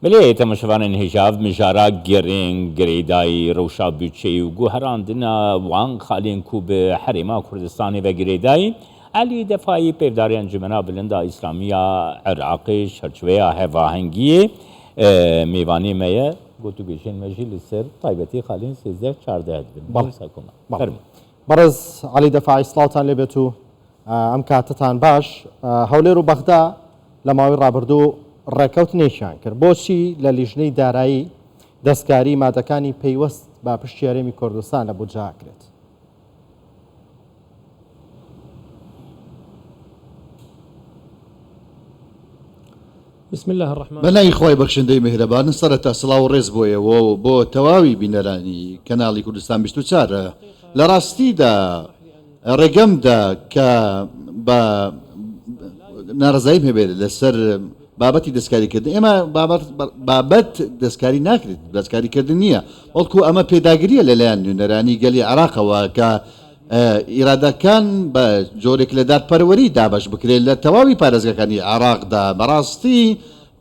بلێ تەماشەوانن هێژاو مژارا گێڕێن گرێدایی ڕەوشا بچەی و گوهراندنە وان خالێن کو بە حرێما کوردستانی بە گرێدایی علی دەفاایی پێداری ئەنجومەنا بلندا ئیسلامیە عێراقی شەرچوەیە هێواهەنگیە میوانی مەیە گوتو بێژێن مەژی لەسەر تایبەتی خالێن 13 بن بەڕێز علی دەفاایی سڵاوتان لێبێت و ئەم کاتتان باش هەولێر و بەغدا لە ماوەی ڕابردوو ڕێکەوتنێکیان کرد بۆچی لە لیژنەی دارایی دەستکاری مادەکانی پەیوەست با پشتی هەرێمی کوردستان لە بودجاکرێت بسم الله الرحمن بەنای خۆی بەخشندەی مهرەبان سەرەتا سڵاو و ڕێز بۆیەوە بۆ تەواوی بینەرانی کەناڵی کوردستان 24 لە ڕاستیدا ڕێگەمدا کە بە ناڕزاییم هەبێت لەسەر بابەتی دەستکاریکردن ئێمە بابەت دەستکاری ناکرێت دەستکاریکردن نییە بەڵکو ئەمە پێداگریە لەلایەن نوێنەرانی گەلی عێراقەوە کە ئیرادەکان بە جۆرێک لە دادپەروەری دابش بکرێت لە تەواوی پارێزگەکانی عێراقدا بەڕاستی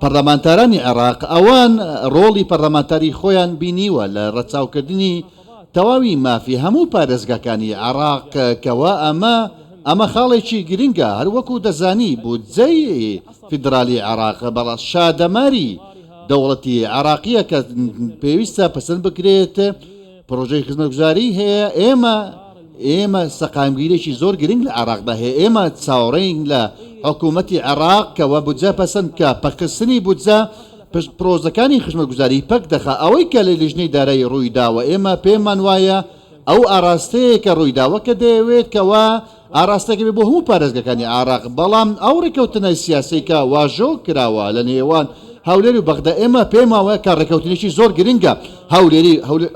پەرلەمانتارانی عێراق ئەوان ڕۆڵی پەرلەمانتاری خۆیان بینیوە لە ڕەچاوکردنی تەواوی مافی هەموو پارێزگەکانی عێراق کەوا ئەمە خاڵێکی گرنگە هەروەکو دەزانی بودجەی فیدرالی عێراق بەڵا شادەماری دەوڵەتی عێراقیە کە پێویستە پەسەند بکرێت پرۆژەی خزمەتگوزاری هەیە ئێمە سەقامگیرێکی زۆر گرنگ لە عێراقدا هەیە ئێمە چاوەڕێین لە حکوومەتی عێراق کەوە بودجە پەسەند کە پەخستنی بودجە پرۆژەکانی خزمەتگوزاری پەک دەخە ئەوەی کە لە لیژنەی دارایی ڕوویداوە ئێمە پێمان وایە ئەو ئاراستەیە کە ڕوویداوە کە دەیەوێت کەوا ئاراستەکە بۆ هەموو پارێزگەکانی عێراق بەڵام ئەو ڕێکەوتنە سیاسی کە واژۆ کراوە لە نێوان هەولێر و بەغدا ئێمە پێماوە کە ڕێکەوتنێکی زۆر گرنگە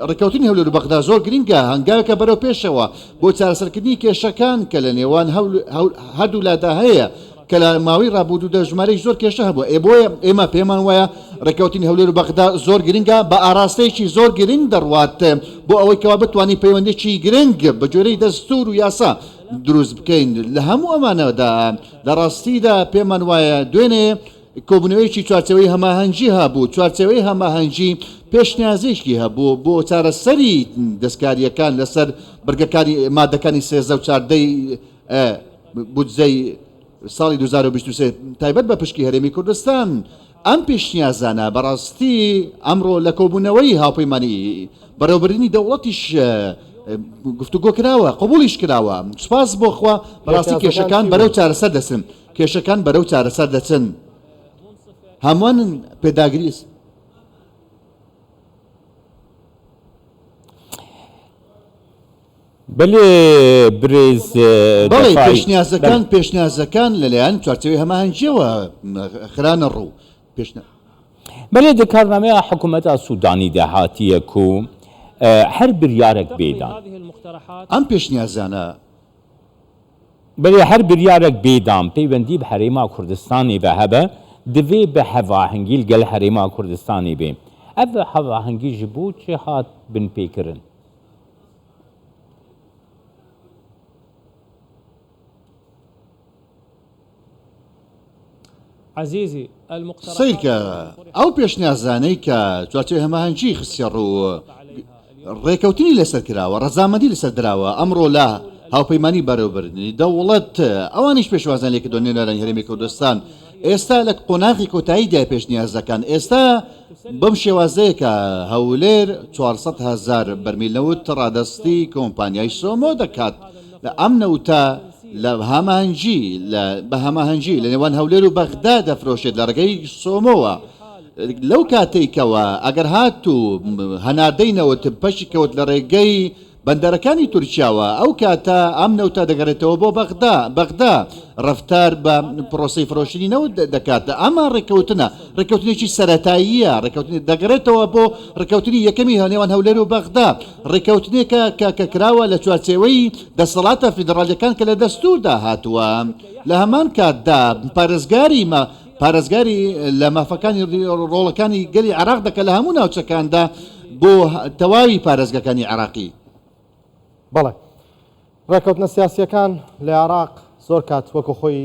ڕێکەوتنی هەولێر و بەغدا زۆر گرنگە هەنگاوێکە بەرەو پێشەوە بۆ چارەسەرکردنی کێشەکان کە لە نێوان هەردوو لادا هەیە کە لە ماوەی ڕابردوودا ژمارەی زۆر کێشە هەبووە بۆیە ئێمە پێمان وایە ڕێکەوتنی هەولێر و بەغدا زۆر گرنگە بە ئاراستەیەکی زۆر گرنگ دەڕوات بۆ ئەوەی کەوا بتوانین پەیوەندێکی گرنگ بە جۆرەی دەستور و یاسا دروست بکەین لە هەموو ئەمانەدا لە ڕاستیدا پێمان وایە دوێنێ کۆبوونەوەیکی چوارچەوەی هەماهەنگی هەبوو چوارچەوەی هەماهەنگی پێشنیازێکی هەبوو بۆ چارەسەری دەستکاریەکان لەسەر بەرگەکانی مادەکانی 13 بودجەی ساڵی 2023 تایبەت بە پشکی هەرێمی کوردستان ئەم پێشنیازانە بەڕاستی ئەمڕۆ لە کۆبوونەوەی هاوپەیمانی بەڕێوەبردننی دەوڵەتیش گفتوگۆ کراوە قبولیش کراوە سپاس بۆ خوا بەڕاستی کێشەکان بەرەو چارەسەر دەچن کێشەکان بەرەو چارەسەر دەچن هەمووان پێداگری بەڵێ برێز بەڵێ پێشنیازەکان لەلایەن چوارچەوەی هەماهەنگیەوە خرانە ڕوو بەڵێ دەکارنامەیە حکوومەتە سوودانی داهاتیە و هەر بریارێک بێدان ئەم پێشنیازانە بەڵێ هەر بریارێک بێدان پەیوەندی بە هەرێما کوردستانی بە هەبە دەوێ بە هەواهەنگی لەگەڵ هەرێما کوردستانی بێ ئەڤ هەواهەنگی ji بۆ چێ هات بن پێکردن عزيزي سیرکە ئەو پێشنیازانەی کە چوارچەوەی هەماهەنگی خستە ڕوو ڕێکەوتنی لەسەر کراوە ڕەزامەندی لەسەر دراوە ئەمڕۆ لە هاوپەیمانی بەڕێوەبردننی دەوڵەت ئەوانیش پێشوازان لێکردو نێنەرانی هەرێمی کوردستان ئێستا لە قۆناغی کۆتاییدا پێشنیازەکان ئێستا بەم شێوازەیە کە هەولێر 400,000 بەرمیلنەوت ڕادەستی کۆمپانیای سۆمۆ دەکات لە ئەم نەوتە لە بە هەماهەنگی لە نێوان هەولێر و بەغدا دەفرۆشێت لە ڕێگەی سۆمۆوە لەو کاتێکەوە ئەگەر هاتوو هەناردەینەوت پەشی کەوت لە ڕێگەی بەندەرەکانی تورکیاوە ئەو کاتە ئەم نەوتە دەگەڕێتەوە بۆ بەغدا ڕەفتار بە پرۆسی فرۆشتنی نەوت دەکات ئەمە ڕێکەوتنێکی سەرەتاییە ڕێکەوتنی دەگەڕێتەوە بۆ ڕێکەوتنی یەکەمی نێوان هەولێر و بەغدا ڕێکەوتنێکە کە کراوە لە چوارچێوەی دەسەڵاتە فیدرالیەکان کە لە دەستوردا هاتووە لە هەمان کاتدا پارێزگاری لە مافەکانی ڕۆڵەکانی گەلی عێراق دەکە لە هەموو ناوچەکاندا بۆ تەواوی پارێزگەکانی عێراقی بەڵێ ڕێکەوتنە سیاسیەکان لە عێراق زۆر کات وەکو خۆی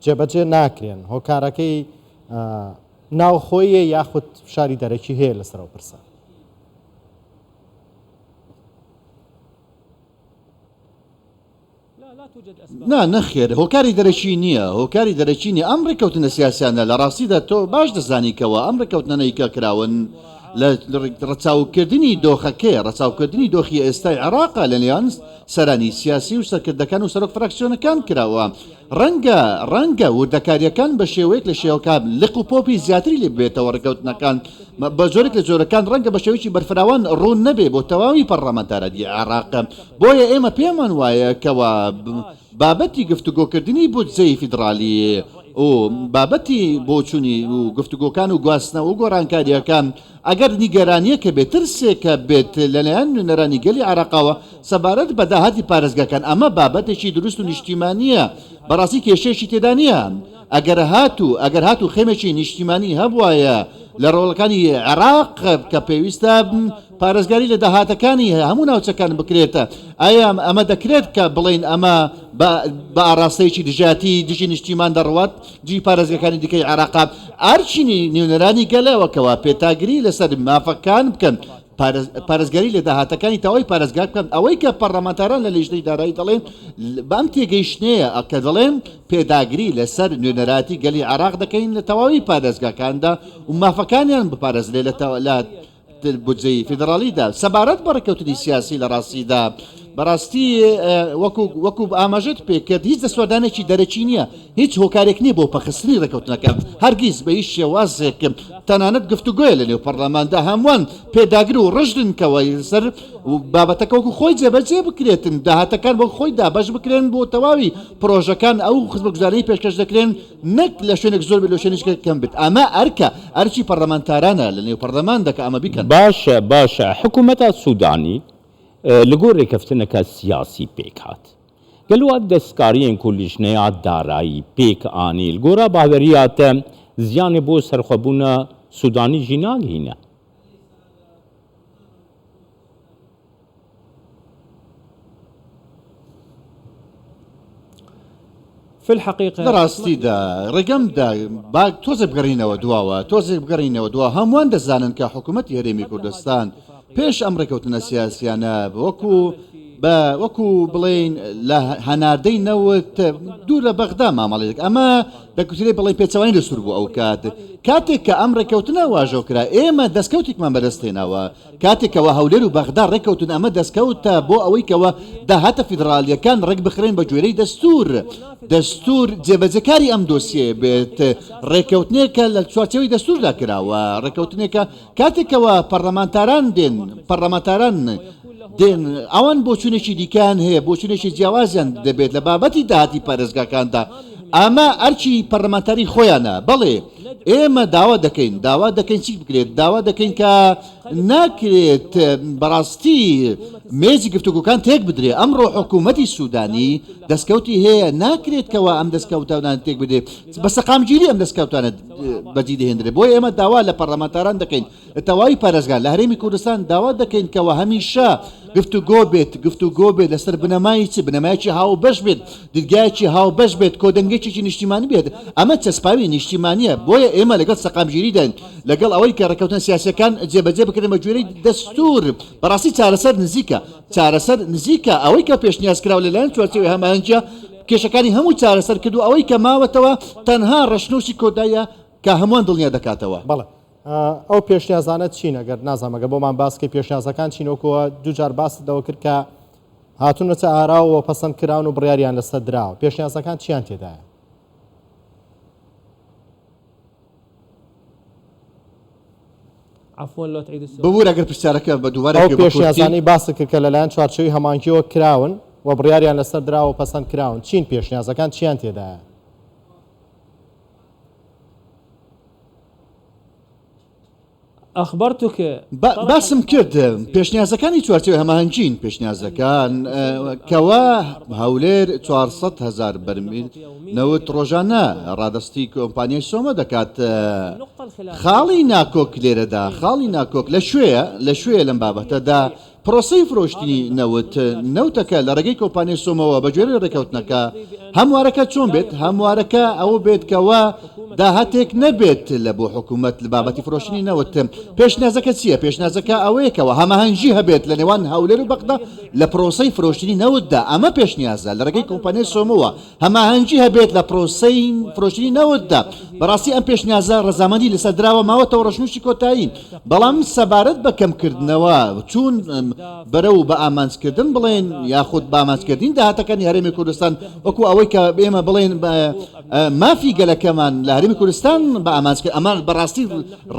جێبەجێ ناکرێن هۆکارەکەی ناوخۆیە یاخود فشاری دەرەکی هەیە لەسەرەوە پرسە. نەخێر هۆکاری دەرەکی نییە هۆکاری دەرەکی نیە ئەم ڕێککەوتنە سیاسیانە لە ڕاستیدا تۆ باش دەزانیکەوە ئەم ڕێککەوتنەنەیکە کراون لە ڕەچاوکردنی دۆخەکەی ڕەچاوکردنی دۆخی ئێستای عێراقا لەلایەن سەرانی سیاسی و سەرکردەکان و سەرۆک فراکسیۆنەکان کراوە ڕەنگە وردەکاریەکان بە شێوەیەک لە شێوەکان لق و پۆپی زیاتری لێ بێتەوە ڕێککەوتنەکان بە جۆرێک لە جۆرەکان ڕەنگە بە شێوەیەکی بەرفراوان ڕوون نەبێ بۆ تەواوی پەرلەمانتارەتی عێراق بۆیە ئێمە پێمان وایە کەوا بابەتی گفتوگۆکردنی بودجەی فیدرالی و بابەتی بۆچوونی و گفتوگۆکان و گواستنەوە و گۆڕانکاریەکان ئەگەر نیگەرانیە کە بێترسێکە بێت لەلایەن نوێنەرانی گەلی عێراقەوە سەبارەت بە داهاتی پارێزگاکان ئەمە بابەتێکی دروست و نیشتیمانیە بەڕاستی کێشەیەکی تێدا نییە ئەگەر هاتو خێمێکی نیشتیمانی هەبوایە لە ڕۆڵەکانی عێراق کە پێویستە پارێزگاری لە داهاتەکانی هەموو ناوچەکان بکرێتە ئایا ئەمە دەکرێت کە بڵین ئەمە بە ئاراستەیەکی دژاتی دژی نیشتیمان دەڕوات جی پارێزگەکانی دیکەی عێراق ئارچینی نوێنەرانی گەلەوەکەوە پێتاگری لەسەر مافەکان بکەن پارێزگاری لە داهاتەکانی تەواوی پارێزگار بکەن ئەوەی کە پەرلەمانتاران لە لیژنەی دارایی دەڵێن بەم تێگەیشتنەیە کە دەڵێن پێداگری لەسەر نوێنەراتی گەلی عێراق دەکەین لە تەواوی پارێزگاکاندا و مافەکانیان بپارێزرێ لە بودجەی فیدرالیدا سەبارەت بە ڕێککەوتنی سیاسی لە ڕاستیدا بەڕاستی وەکو ئاماژەت پێکرد هیچ دەسوادانێکی دەرەکی نییە هیچ هۆکارێک نییە بۆ پەخستنی ڕێککەوتنەکە هەرگیز بە هیچ شێوازێکم تەنانەت گفتوگوۆیە لە نێو پەرلەماندا هەمووان پێداگر و ڕژدنکەوە سەر بابەتەکە وەکو خۆی جێبەجێ بکرێتن داهاتەکان بۆ خۆی دابەش بکرێن بۆ تەواوی پرۆژەکان ئەو خزمەتگوزارەی پێشکەش دەکرێن نەک لە شوێنێک زۆر لە شوێنێک کەم بێت ئەمە ئەرچی پەرلەمانتارانە لە نێو پەرلەمان دەکە ئەمە بیکەن باشە حکوومەتە سوودانی لەگۆڕ ڕێکەفتنەکە سیاسی پێکات گەلووە دەستکاریên ku لیژنەیە دارایی پێک ئانی گۆرە باوەریاتە زیانێ بۆ سەرخەبوونە سوودانی ژی ناگەینە في الحقيقة لەڕاستیدا ڕێگەمدا تۆزێ بگەڕینەوە دوا هەمووان دەزانن کە حکوومەتی هەرێمی کوردستان پێش ئەم ڕێکەوتنە سیاسیانە وەکو بڵێن لە هەناردەی نەوت دوور لە بەغدا مامەڵێک ئەمە دەکوترێ بڵێ پێچەوانی لەسوور بوو ئەو کاتێک کە ئەم ڕێکەوتنە واژەو کرا ئێمە دەستکەوتێکمان بەدەستێنەوە کاتێکەوە هەولێر و بەغدا ڕێکەوتن ئەمە دەستکەوتە بۆ ئەوەی کەوە داهاتە فیدرالیەکان ڕێک بخرێن بە گوێرەی دەستور جێبەجەکاری ئەم دۆسیێ بێت ڕێکەوتنێکە لە چوارچەوەی دەستوردا کراوە ڕێکەوتنێکە کاتێکەوە پەرلەمانتاران دێن ئەوان بۆچوونێکی دیکان هەیە بۆچوونێکی جیاوازیان دەبێت لە بابەتی داهاتی پارێزگاکاندا ئەمە ئەرچی پەرلەمانتاری خۆیانە بەڵێ ئێمە داوا دەکەین چی بکرێت داوا دەکەین کە ناکرێت بەڕاستی مێزی گفتوگۆکان تێک بدرێ ئەمڕۆ حکوومەتی سوودانی دەستکەوتی هەیە ناکرێت کەەوە ئەم دەستکەوتانان تێک بدێت بە سەقامگیری ئەم دەستکەوتانە بەجی دەهێنرێت بۆی ئێمە داوا لە پەرلەمانتاران دەکەین لە تەواوی پارێزگار لە هەرێمی کوردستان داوا دەکەین کەەوە هەمیشە گفتوگۆ بێت لەسەر بنەمایکی هاو بەش بێت دیدگایکی هاو بەش بێت کۆدەنگێکی نیشتیمانی بێت ئەمە چەسپاوی نیشتیمانیە بۆیە ئێمە لەگەڵ سەقامگیری دەن لەگەڵ ئەوەی کە ڕێکەوتنە سیاسیەکان جێبەجێ بکرێن بە گوێرەی دەستور بەڕاستی چارەسەر نزیکە ئەوەی کە پێشنیازکراوە لەلایەن چوارچێوەی هەمانجە کێشەکانی هەموو چارەسەر کردو ئەوەی کە ماوەتەوە تەنها ڕەشنووشی کۆدایە کە هەمووان دڵنیا دەکاتەوە بەڵێ ئەو پێشنیازانە چین ئەگەر نازانمەگە بۆمان باسکەی پێشنیازەکان چینۆکەوە دووجار باستەوە کرد کە هاتوونەتە ئاراوە پەسەند کراون و بڕیاریان لەسەر دراوە پێشنیازەکان چیان تێدایە عفوا لو تعيد السؤال ببوور ئەگەر پرسیارەکە بە دووبارە ئەو پێشنیازانی باس کرد کە لەلایەن چوارچێوەی هەمانکیەوە کراون و بڕیاریان لەسەر دراوە پەسەند کراون چین پێشنیازەکان چیان تێدایە أخبرتك باسم کرد پێشنیازەکانی چوارچێوەی هەماهەنگین پێشنیازەکان کەوا هەولێر 400,000 بەرمیل نەوت ڕۆژانە ڕادستی کۆمپانیای سۆمە دەکات خاڵی ناکۆک لێرەدا خاڵی ناکۆک لە شوێ لەم بابەتەدا پرۆسی فرۆشتنی نەوتەکە لە ڕێگەی کۆمپانیای سۆمەوە بەگوێرە ڕێکەوتنەکە هەموارەکە چۆن بێت هەموارەکە ئەوە بێت کەەوە داهاتێک نەبێت لە بۆ حکوومەت لە بابەتی فرۆشتنی نەوت پێشنیازەکە چییە پێشنیازەکە ئەوەیەکەوە هەماهەنگی هەبێت لە نێوان هەولێر و بەغدا لە پرۆسەی فرۆشتنی نەوتدا ئەمە پێشنیازە لە ڕێگەی کۆمپانیای سۆمەوە هەماهەنگی هەبێت لە پرۆسەی فرۆشتنی نەوتدا بەڕاستی ئەم پێشنیازە ڕەزامەندی لەسەر دراوە ماوەتەوە ڕەشنوشی کۆتایی بەڵام سەبارەت بە کەمکردنەوە چون بەرەو بە ئامانجکردن بڵێن یاخود بە ئامانجکردین داهاتەکانی هەرێمی کوردستان وەکو ئەوەی کە ئێمە بڵێن مافی گەلەکەمان لە هەرێمی کوردستان بە ئامانجکرد ئەمان بەڕاستی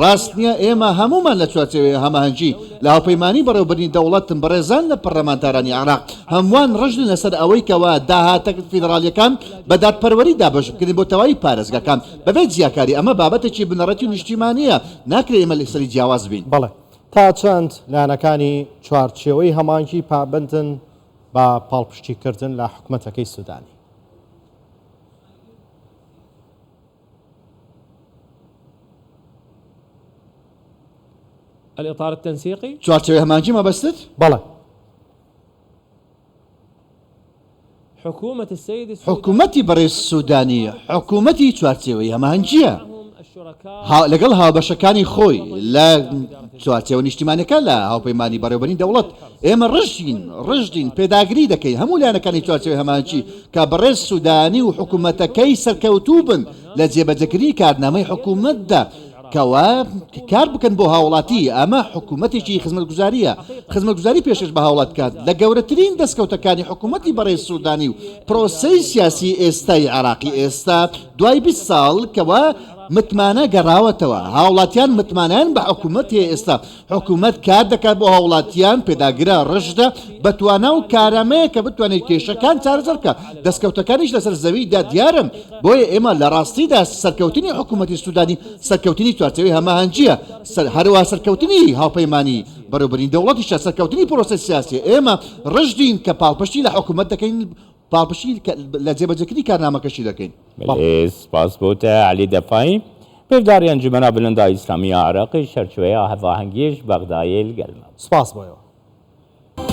ڕاست نییە ئێمە هەمومان لە چوارچێوەیە هەماهەنگی لە هاوپەیمانی بەڕێوەبەرنی دەوڵەتم بەڕێزان لە پەرلەمانتارانی عێراق هەمووان ڕژن لەسەر ئەوەی کەەوە داهاتە فیدراالیەکان بە دادپەروەری دابەشکردن بۆ تەواوی پارێزگاکان بەبێت جیاکاری ئەمە بابەتێکی بنەڕەتی و نیشتیمانیە ناکرێت ئێمە لەسەری جیاواز بین بەڵێ تا چەند لایەنەکانی چوارچێوەی هەمانگی پابندن بە پاڵپشتیکردن لە حکوومەتەکەی سوودانی الإطار التنسيقي چوارچێوەی هەمانگی مەبەستت بەڵێ حكومة السيد السوداني حکوومەتی بەڕێز سوودانی حکوومەتی چوارچێوەی هەماهەنگیە الشركاء لەگەڵ هاوبەشەکانی خۆی لە چوارچێوە نیشتیمانەکە لە هاوپەیمانی بەڕێوەبەرنی دەوڵەت ئێمە ڕژدین پێداگری دەکەین هەموو لایەنەکانی چوارچێوەی هەمانگی کە بەڕێز سوودانی و حکوومەتەکەی سەرکەوتوو بن لە جێبەجەکردنی کارنامەی حکوومەتدا کەوا کار بکەن بۆ هاوڵاتی ئەمە حکوومەتێکی خزمەتگوزاریە خزمەتگوزاری پێشش بە هاوڵات کات لە گەورەترین دەستکەوتەکانی حکوومەتی بەڕێز سوودانی و پرۆسەی سیاسی ئێستای عراقی ئێستا دوای 20 ساڵ کەوا متمانە گەڕاوەتەوە هاوڵاتیان متمانیان بە حکوومەتی ئێستا حکوومەت کار دەکات بۆ هاوڵاتیان پێداگرە ڕژدە بەتوانە و کارامەیە کە بتوانێت کێشەکان چارەسەرکە دەستکەوتەکانیش لەسەر زەویدا دیارم بۆیە ئێمە لە ڕاستیدا سەرکەوتنی حکوومەتی سوودانی سەرکەوتنی چوارچێوەی هەماهەنگیە هەروە سەرکەوتنی هاوپەیمانی بەڕێوەبەرنی دەوڵەتیشە سەرکەوتنی پرۆسەی سیاسی ئێمە ڕژدین کە پاڵپشتی لە حکوومەت دەکەین پاڵپشتی لە جێبەجەکردنی کارنامەکەشی دەکەین سپاس بۆتە علی دەفاایی پێداری ئەنجومەنە بلندە ئیسلامی عێراقی شەرچوەیە هەڤاهەنگیش بەغدایە لەگەڵمان سپاس بۆیەوە